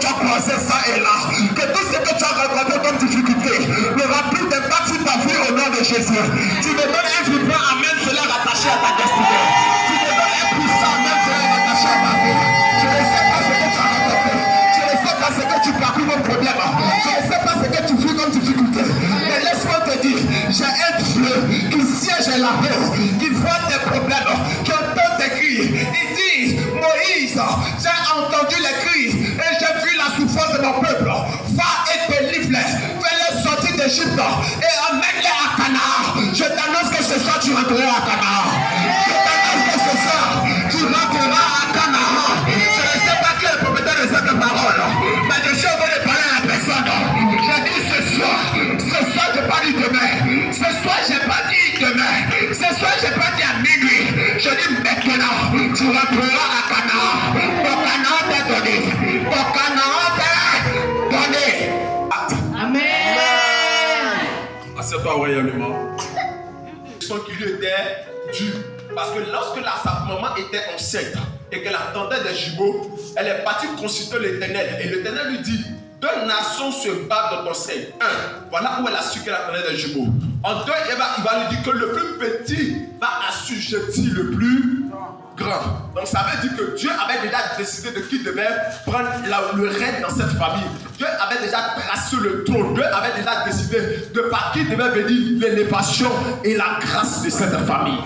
tu as croisé ça et là, que tout ce que tu as rencontré comme difficulté n'aura plus d'impact sur ta vie au nom de Jésus. Tu me donnes un vibrant amen, cela rattaché à ta destinée. Tu me donnes un puissant amen, cela rattaché à ta vie. Je ne sais pas ce que tu as rencontré. Je ne sais pas ce que tu parcours comme problème. Je ne sais pas ce que tu vis comme difficulté. Mais laisse-moi te dire, j'ai un Dieu qui siège là-haut, qui voit tes problèmes, qui entend tes cris. Il dit, Moïse, j'ai entendu les cris et j'ai vu la souffrance de mon peuple. Va et délivre-les, fais-les sortir d'Égypte et emmène-les à Canaan. Je t'annonce que ce soir tu rentreras à Canaan. Je t'annonce que ce soir tu rentreras à Canaan. Je ne sais pas qui est le propriétaire de cette parole, mais je suis en train de parler à la personne. J'ai dit ce soir je n'ai pas dit demain. Ce soir je n'ai pas dit demain. Ce soir je n'ai pas dit à minuit. Je dis maintenant, tu rentreras à Canaan. Ton Canaan t'est donné. Ton Canaan t'est donné. Amen. Assieds-toi royalement. Son qui lui était dû. Parce que lorsque sa maman était enceinte et qu'elle attendait des jumeaux, elle est partie consulter l'Éternel. Et l'Éternel lui dit, 2 nations se battent dans ton sein. 1, voilà où elle a su qu'elle attendait des jumeaux. En 2, il va lui dire que le plus petit va assujettir le plus grand. Donc ça veut dire que Dieu avait déjà décidé de qui devait prendre le règne dans cette famille. Dieu avait déjà tracé le trône. Dieu avait déjà décidé de par qui devait venir l'élévation et la grâce de cette famille.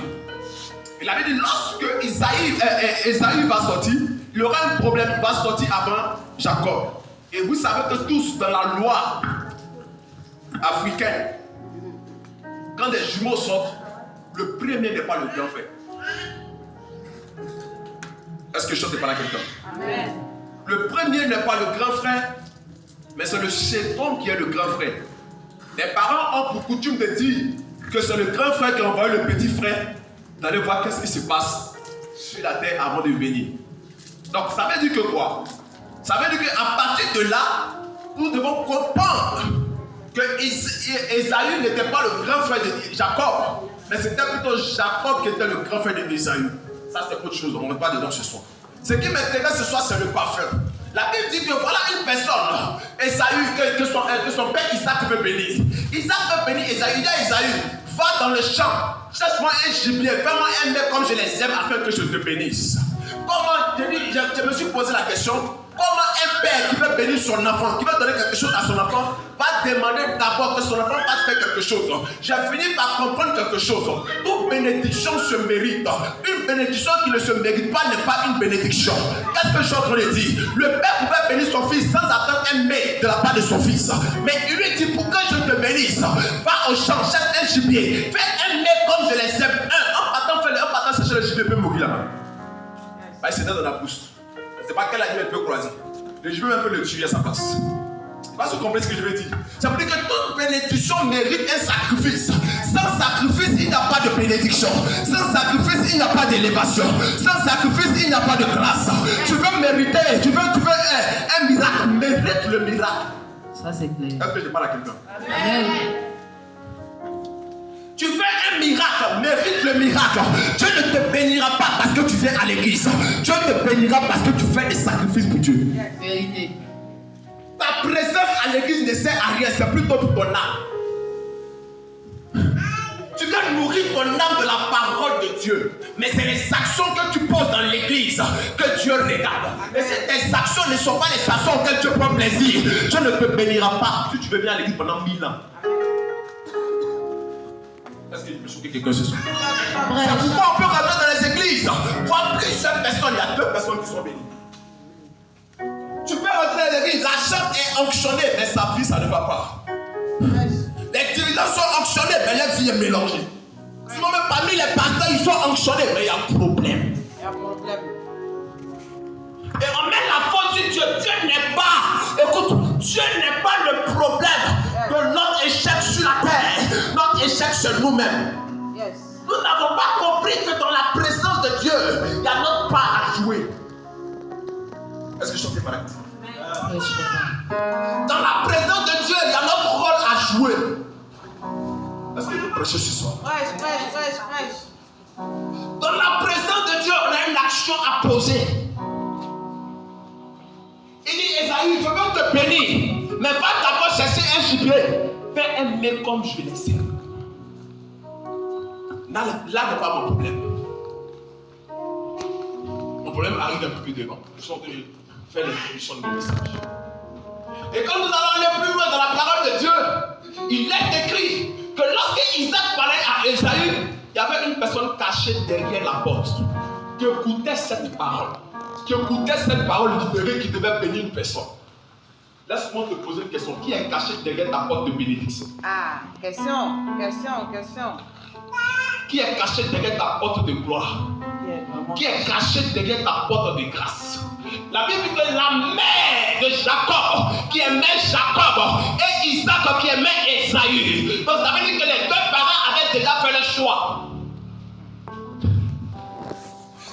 Il avait dit lorsque Esaü va sortir, il aura un problème, il va sortir avant Jacob. Et vous savez que tous dans la loi africaine, quand des jumeaux sortent, le premier n'est pas le grand frère. Est-ce que je chante par là quelqu'un? Amen. Le premier n'est pas le grand frère, mais c'est le chéton qui est le grand frère. Les parents ont pour coutume de dire que c'est le grand frère qui a envoyé le petit frère d'aller voir qu'est-ce qui se passe sur la terre avant de venir. Donc ça veut dire que quoi? Ça veut dire qu'à partir de là, nous devons comprendre que Esaü n'était pas le grand frère de Jacob, mais c'était plutôt Jacob qui était le grand frère d'Esaü. Ça c'est autre chose, on ne va pas dedans ce soir. Ce qui m'intéresse ce soir, c'est le parfum. La Bible dit que voilà une personne, Esaü, que son père Isaac veut bénir. Isaac veut bénir Esaü. Il dit à Esaü, va dans le champ, cherche-moi un gibier, fais-moi un mec comme je les aime afin que je te bénisse. Comment, je me suis posé la question, comment un père qui veut bénir son enfant, qui veut donner quelque chose à son enfant, va demander d'abord que son enfant fasse faire quelque chose. J'ai fini par comprendre quelque chose. Toute bénédiction se mérite. Une bénédiction qui ne se mérite pas n'est pas une bénédiction. Qu'est-ce que je suis en train de dire? Le père pouvait bénir son fils sans attendre un mets de la part de son fils. Mais il lui dit, pour que je te bénisse, va au champ, cherche un gibier, fais un mets comme je les aime. En partant chercher le gibier, peut mourir là-bas. Bah, il s'était dans la pousse. C'est pas quel animal peut croiser. Le gibier même peut le tuer à sa place. Vous comprenez ce que je veux dire? Ça veut dire que toute bénédiction mérite un sacrifice. Sans sacrifice, il n'y a pas de bénédiction. Sans sacrifice, il n'y a pas d'élévation. Sans sacrifice, il n'y a pas de grâce. Tu veux mériter, tu veux un miracle, mérite le miracle. Ça c'est clair. Est-ce que je parle à quelqu'un? Amen. Tu fais un miracle, mérite le miracle. Dieu ne te bénira pas parce que tu viens à l'église. Dieu te bénira parce que tu fais des sacrifices pour Dieu. Vérité. Ta présence à l'église ne sert à rien, c'est plutôt pour ton âme. Tu dois nourrir ton âme de la parole de Dieu. Mais c'est les actions que tu poses dans l'église que Dieu regarde. Et si tes actions ne sont pas les actions auxquelles Dieu prend plaisir, Dieu ne te bénira pas si tu veux venir à l'église pendant 1000 ans. Est-ce que je peux choquer quelqu'un ce soir? C'est pourquoi on peut rentrer dans les églises, voir plusieurs personnes, il y a 2 personnes qui sont bénies. Tu peux rentrer dans l'église, la chambre est onctionnée, mais sa vie, ça ne va pas. Les dirigeants sont onctionnés, mais leur vie est mélangée. Sinon, même parmi les pasteurs, ils sont onctionnés, mais il y a problème. Il y a problème. Et on met la faute sur Dieu. Dieu n'est pas, écoute, Dieu n'est pas le problème de notre échec sur la terre. Notre échec, c'est nous-mêmes. Yes. Nous n'avons pas compris que dans la présence de Dieu, il y a notre part à jouer. Est-ce que je suis correct? Oui, je comprends. Dans la présence de Dieu, il y a notre rôle à jouer. Est-ce que vous prêchez ce soir? Prêche. Dans la présence de Dieu, on a une action à poser. Il dit, Esaü Esaü, je veux te bénir. Mais va d'abord chercher un gibier. Fais un mets comme je le sais. Là n'est pas mon problème. Mon problème arrive un peu plus devant. Je suis en train de faire l'introduction de mon message. Et quand nous allons aller plus loin dans la parole de Dieu, il est écrit que lorsque Isaac parlait à Esaü, il y avait une personne cachée derrière la porte qui écoutait cette parole. Qui écoutait cette parole libérée qui devait bénir une personne. Laisse-moi te poser une question. Qui est caché derrière ta porte de bénédiction? Ah, question. Qui est caché derrière ta porte de gloire? Qui est caché derrière ta porte de grâce? La Bible dit que la mère de Jacob, qui aimait Jacob, et Isaac qui aimait Esaü. Donc ça veut dire que les deux parents avaient déjà fait le choix.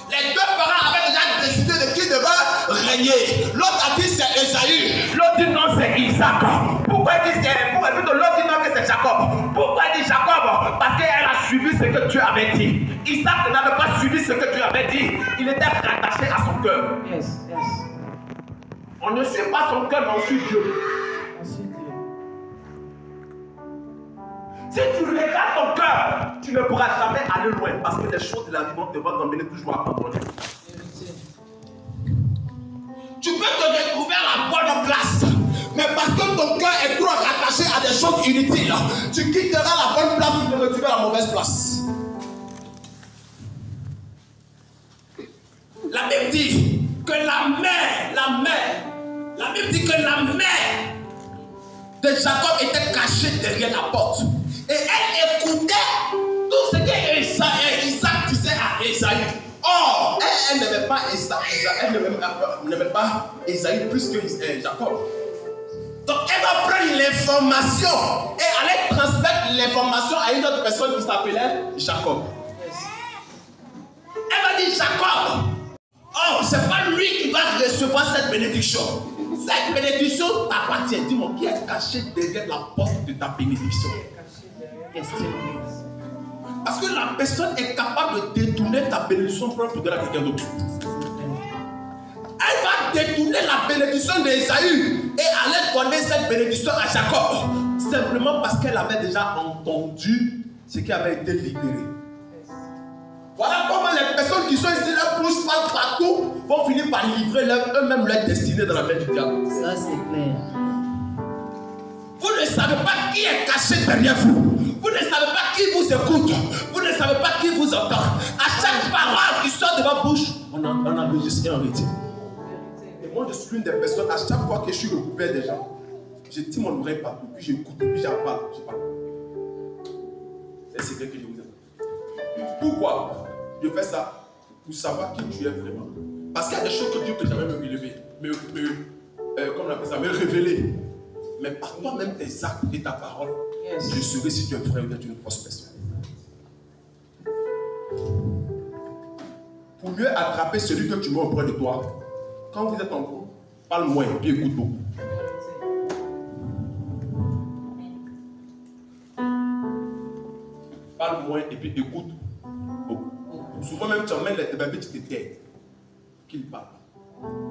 Les deux parents avaient déjà décidé de qui devait régner. L'autre a dit c'est Esaü. L'autre dit non c'est Isaac. Pourquoi il dit c'est l'autre dit non que c'est Jacob. Pourquoi il dit Jacob? Parce qu'elle a suivi ce que Dieu avait dit. Isaac n'avait pas suivi ce que Dieu avait dit. Il était rattaché à son cœur. Yes. On ne suit pas son cœur, mais on suit Dieu. Si tu regardes ton cœur, tu ne pourras jamais aller loin parce que les choses de la vie vont t'emmener toujours à abandonner. Tu peux te retrouver à la bonne place, mais parce que ton cœur est trop rattaché à des choses inutiles, tu quitteras la bonne place pour te retrouver à la mauvaise place. La Bible dit que la Bible dit que la mère de Jacob était cachée derrière la porte. Et elle écoutait tout ce que Isaac disait à Esaü. Or, elle n'aimait pas Esaü plus que Jacob. Donc, elle va prendre l'information et aller transmettre l'information à une autre personne qui s'appelait Jacob. Elle va dire Jacob. Oh, c'est pas lui qui va recevoir cette bénédiction. Cette bénédiction t'appartient. Dis-moi, qui est caché derrière la porte de ta bénédiction? Parce que la personne est capable de détourner ta bénédiction pour donner à quelqu'un d'autre. Elle va détourner la bénédiction d'Esaü et aller donner cette bénédiction à Jacob. Simplement parce qu'elle avait déjà entendu ce qui avait été libéré. Voilà comment les personnes qui sont ici, leur bouche parle partout, vont finir par livrer eux-mêmes leur destinée dans la main du diable. Ça c'est clair. Vous ne savez pas qui est caché derrière vous. Vous ne savez pas qui vous écoute. Vous ne savez pas qui vous entend. À chaque parole qui sort de votre bouche, on enregistre et on retient. Et moi, je suis l'une des personnes, à chaque fois que je suis recouvert des gens, je dis mon oreille partout, puis j'écoute, puis j'en parle. C'est ce que je vous ai. Pourquoi je fais ça? Pour savoir qui tu es vraiment. Parce qu'il y a des choses que Dieu peut jamais me relever, comment on appelle ça, me révéler. Mais par toi-même, tes actes et ta parole, je saurai si tu es vrai ou bien tu es une fausse personne. Pour mieux attraper celui que tu mets auprès de toi, quand vous êtes en groupe, parle moins et écoute beaucoup. Parle moins et puis écoute beaucoup. Souvent même tu emmènes les bébés, tu te tais. Qu'ils parlent.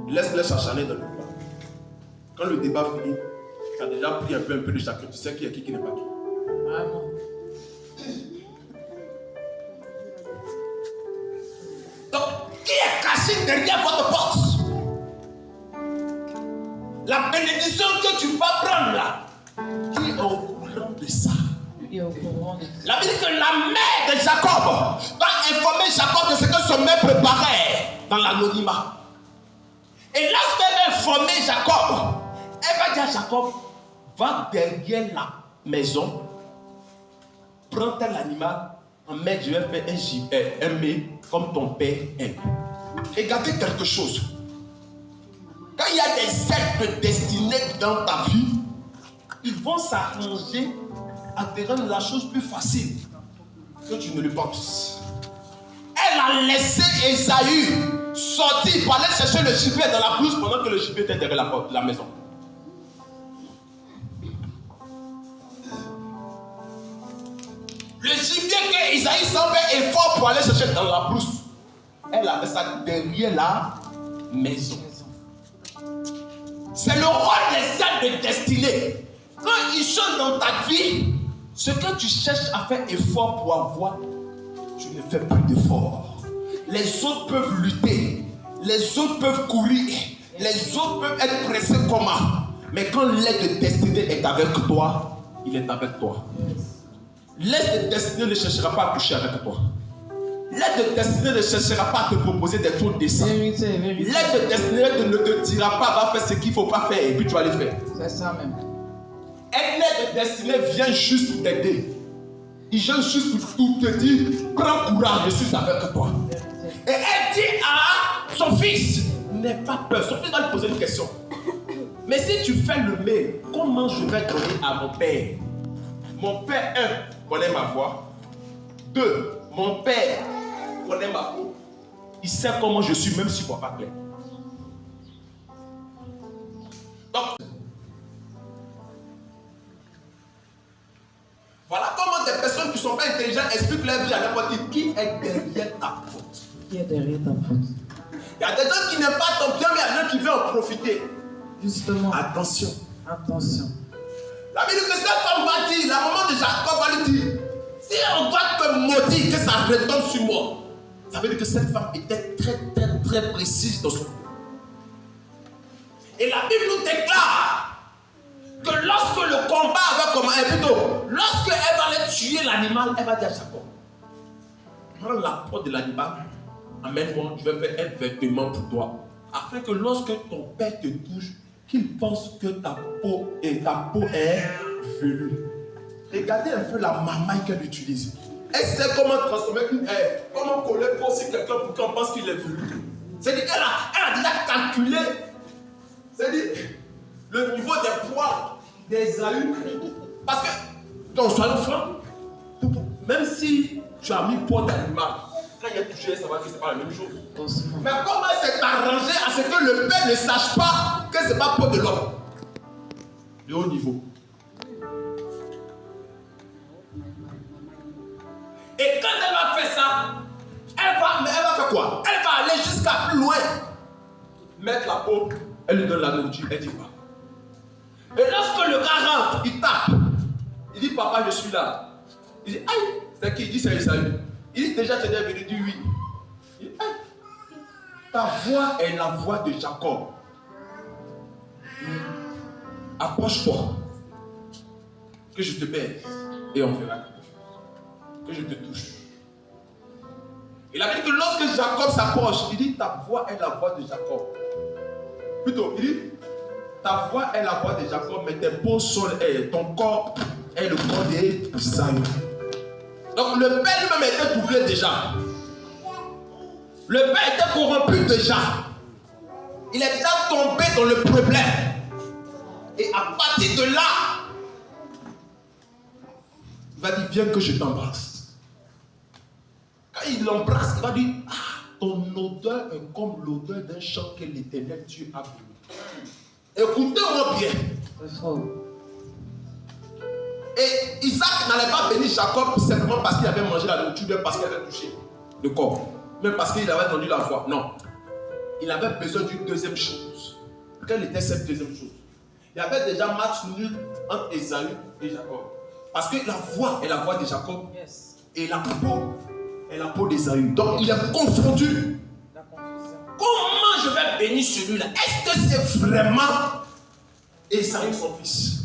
Laisse-les s'acharner dans le débat. Quand le débat finit, tu as déjà pris un peu de chacun. Tu sais qui est qui n'est pas qui. Vraiment. Donc, qui est caché derrière votre porte? La bénédiction que tu vas prendre là, qui est au courant de ça? La Bible dit que la mère de Jacob va informer Jacob de ce que son mère préparait dans l'anonymat. Et lorsqu'elle va informer Jacob, elle va dire à Jacob, va derrière la maison, prends tel animal, en mets, je vais faire un mets comme ton père aime. Et gardez quelque chose. Quand il y a des êtres destinés dans ta vie, ils vont s'arranger à te rendre la chose plus facile que tu ne le penses. Elle a laissé Esaü sortir pour aller chercher le gibier dans la blouse pendant que le gibier était derrière la porte de la maison. Le gibier que Esaü s'en fait effort pour aller chercher dans la blouse, elle avait ça derrière la maison. C'est le rôle des aides de destinée. Quand ils sont dans ta vie, ce que tu cherches à faire effort pour avoir, tu ne fais plus d'effort. Les autres peuvent lutter, les autres peuvent courir, les autres peuvent être pressés comment. Mais quand l'aide de destinée est avec toi, il est avec toi. L'aide de destinée ne cherchera pas à coucher avec toi. L'aide de destinée ne cherchera pas à te proposer des trucs décents. L'aide de destinée ne te dira pas va faire ce qu'il ne faut pas faire et puis tu vas le faire. C'est ça même. L'aide de destinée vient juste pour t'aider. Il vient juste pour te dire prends courage, je suis avec toi. Et elle dit à son fils n'aie pas peur. Son fils va lui poser une question. Mais si tu fais le mail, comment je vais donner à mon père? Mon père, 1, connaît ma voix. 2, mon père connaît ma peau. Il sait comment je suis, même si je ne vois pas clair. Donc, voilà comment des personnes qui ne sont pas intelligentes expliquent leur vie à n'importe qui est derrière ta porte. Qui est derrière ta porte? Il y a des gens qui n'aiment pas ton bien, mais il y a des gens qui veulent en profiter. Justement. Attention. Attention. La Bible dit que cette femme va dire, la maman de Jacob va lui dire, si on doit te maudire, que ça retombe sur moi. Ça veut dire que cette femme était très précise dans son. Et la Bible nous déclare que lorsque le combat va commencer, plutôt, lorsque elle va aller tuer l'animal, elle va dire à Jacob, prends la peau de l'animal, amène-moi, je vais faire un vêtement pour toi. Afin que lorsque ton père te touche, qu'il pense que ta peau est velue. Regardez un peu la mamaille qu'elle utilise. Elle sait comment transformer une haie, comment coller pour si quelqu'un pour qu'on pense qu'il est velu. C'est-à-dire qu'elle a déjà calculé, c'est-à-dire le niveau des poids d'Ésaü. Parce que, donc soyons francs, même si tu as mis poids d'animal, quand il a touché, ça va que ce n'est pas la même chose. Mais comment c'est arrangé à ce que le père ne sache pas que ce n'est pas peau de l'homme? De haut niveau. Et quand elle va faire ça, elle va faire quoi? Elle va aller jusqu'à plus loin. Mettre la peau, elle lui donne la nourriture, elle dit quoi? Et lorsque le gars rentre, il tape. Il dit papa, je suis là. Il dit aïe, c'est qui? Il dit c'est Esaü. Il dit déjà tu es venu, il dit oui. Il dit aïe, ta voix est la voix de Jacob. Approche-toi, que je te baise et on verra. Que je te touche. Il a dit que lorsque Jacob s'approche, il dit ta voix est la voix de Jacob. Plutôt, il dit ta voix est la voix de Jacob, mais tes peaux sont ton corps est le corps d'Ésaü. Donc le père lui-même était troublé déjà. Le père était corrompu déjà. Il était tombé dans le problème. Et à partir de là, il va dire viens que je t'embrasse. Quand il l'embrasse, il va dire ah, ton odeur est comme l'odeur d'un champ que l'Éternel Dieu a béni. Écoutez-moi bien. Et Isaac n'allait pas bénir Jacob simplement parce qu'il avait mangé la nourriture, même parce qu'il avait touché le corps, même parce qu'il avait entendu la voix. Non. Il avait besoin d'une deuxième chose. Quelle était cette deuxième chose? Il y avait déjà match nul entre Esaü et Jacob. Parce que la voix est la voix de Jacob. Yes. Et la peau est la peau d'Esaü. Donc il est confondu. Comment je vais bénir celui-là? Est-ce que c'est vraiment Esaü son fils?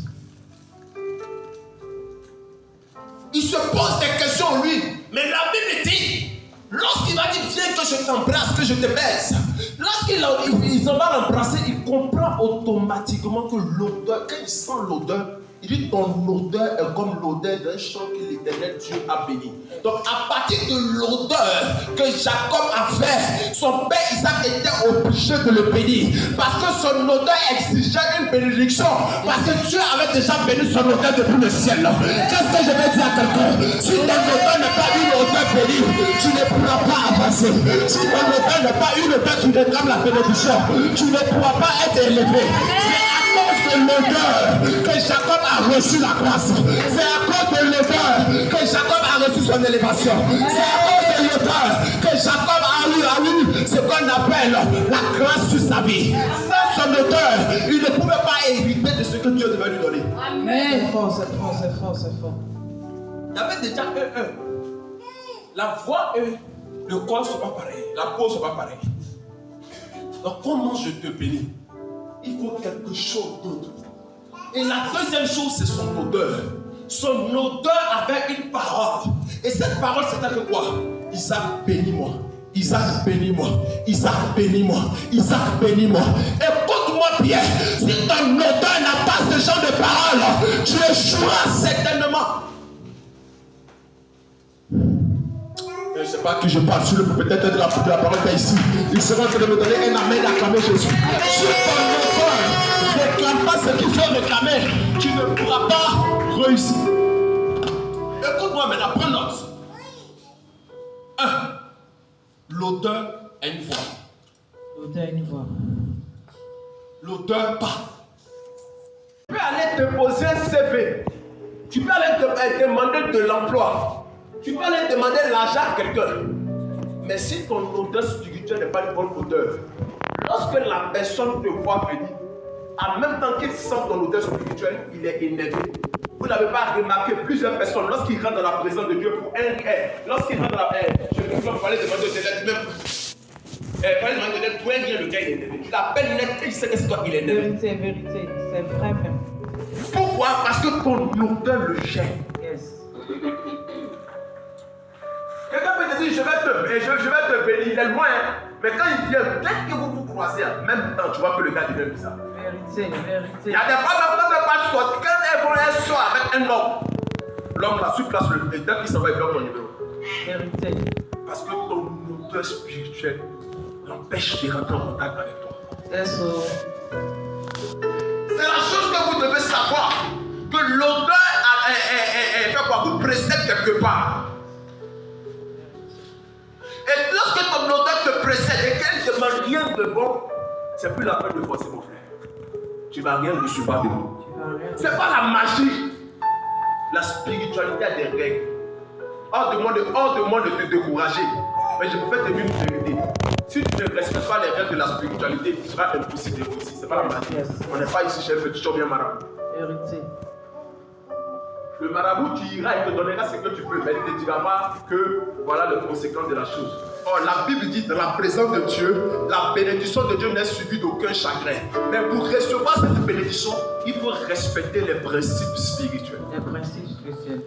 Il se pose des questions lui. Mais la Bible dit, lorsqu'il va dire viens que je t'embrasse, que je te baise, lorsqu'il en va l'embrasser, il comprend automatiquement que l'odeur, quand il sent l'odeur, il dit ton odeur est comme l'odeur d'un champ que l'Éternel Dieu a béni. Donc à partir de l'odeur que Jacob a fait, son père Isaac était obligé de le bénir. Parce que son odeur exigeait une bénédiction. Parce que Dieu avait déjà béni son odeur depuis le ciel. Qu'est-ce que je vais dire à quelqu'un? Si ton odeur n'est pas une odeur bénie, tu ne pourras pas avancer. Si ton odeur n'est pas une odeur qui réclame la bénédiction, tu ne pourras pas être élevé. C'est à cause de l'odeur que Jacob a reçu la grâce. C'est à cause de l'odeur que Jacob a reçu son élévation. C'est à cause de l'odeur que Jacob a eu ce qu'on appelle la grâce sur sa vie. Sans son odeur, il ne pouvait hériter de ce que Dieu devait lui donner. Amen. C'est fort, c'est fort, c'est fort, c'est fort. Il y avait déjà la voix et le corps ne sont pas pareils. La peau ne sont pas pareils. Donc comment je te bénis? Il faut quelque chose d'autre. Et la deuxième chose, c'est son odeur. Son odeur avec une parole. Et cette parole, c'était que quoi? Isaac, bénis-moi. Isaac, bénis-moi. Isaac, bénis-moi. Isaac, bénis-moi. Écoute-moi bien. Si ton odeur n'a pas ce genre de parole, tu échoueras certainement. Je ne sais pas à qui je parle, sur le propriétaire de la parole qui est ici. Il sera en train de me donner un amen d'acclamer Jésus. Si ton odeur ne réclame pas ce qu'il faut réclamer, tu ne pourras pas réussir. Écoute-moi maintenant, prends note. 1. L'odeur a une voix. L'odeur a une voix. L'odeur parle. Tu peux aller te poser un CV. Tu peux aller te demander de l'emploi. Tu peux aller demander l'argent à quelqu'un. Mais si ton odeur spirituelle n'est pas une bonne odeur, lorsque la personne te voit venir, en même temps qu'il sent ton odeur spirituelle, il est énervé. Vous n'avez pas remarqué plusieurs personnes, lorsqu'ils rentrent dans la présence de Dieu pour un lorsqu'ils rentrent dans la je ne peux pas aller demander de l'aide même. Pas demander de l'aide pour un rien, le gars il est énervé. Tu l'appelles net et il sait que c'est toi, il est énervé. Vérité, vérité, c'est vrai même. Pourquoi? Parce que ton odeur le gêne. Yes. Quelqu'un peut te dire, je vais te bénir, il est loin, mais quand il vient, dès que vous vous croisez en même temps, tu vois que le gars devient bizarre. Vérité, vérité. Il y a des femmes qui ne pas sortir, quand elles vont un soir avec un homme, l'homme là, sur place, le dès qu'il s'en va, il bloque ton numéro. Vérité. Parce que ton odeur spirituelle l'empêche de rentrer en contact avec toi. Yes, oh. C'est la chose que vous devez savoir, que l'odeur fait quoi? Vous précède quelque part. Et lorsque ton odeur te précède et qu'elle ne demande rien de bon, c'est plus la peine de forcer mon frère. Tu ne vas rien recevoir de nous. Ce n'est pas la magie. La spiritualité a des règles. Hors de moi de te décourager. Mais je préfère te dire une vérité. Si tu ne respectes pas les règles de la spiritualité, tu seras impossible de réussir. Ce n'est pas la magie. Yes. On n'est pas ici chez le petit bien marabout. Vérité. Le marabout, tu iras, il te donnera ce que tu peux, mais il ne te dira pas que voilà les conséquences de la chose. Or, la Bible dit, dans la présence de Dieu, la bénédiction de Dieu n'est suivie d'aucun chagrin. Mais pour recevoir cette bénédiction, il faut respecter les principes spirituels. Les principes spirituels.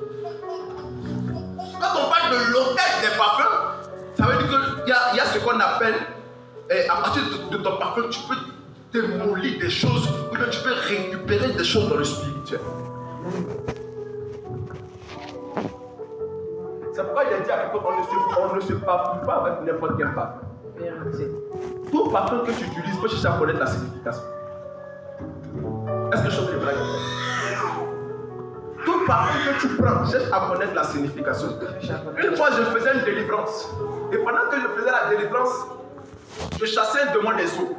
Quand on parle de l'odeur des parfums, ça veut dire qu'il y a ce qu'on appelle, à partir de ton parfum, tu peux démolir des choses, ou bien tu peux récupérer des choses dans le spirituel. C'est pourquoi il a dit à quelqu'un qu'on ne se parfume pas avec n'importe quel parfum. Vérité. Tout parfum que tu utilises, faut chercher à connaître la signification. Est-ce que je suis vrai? Tout parfum que tu prends, cherche à connaître la signification. Une fois, je faisais une délivrance. Et pendant que je faisais la délivrance, je chassais un démon des eaux.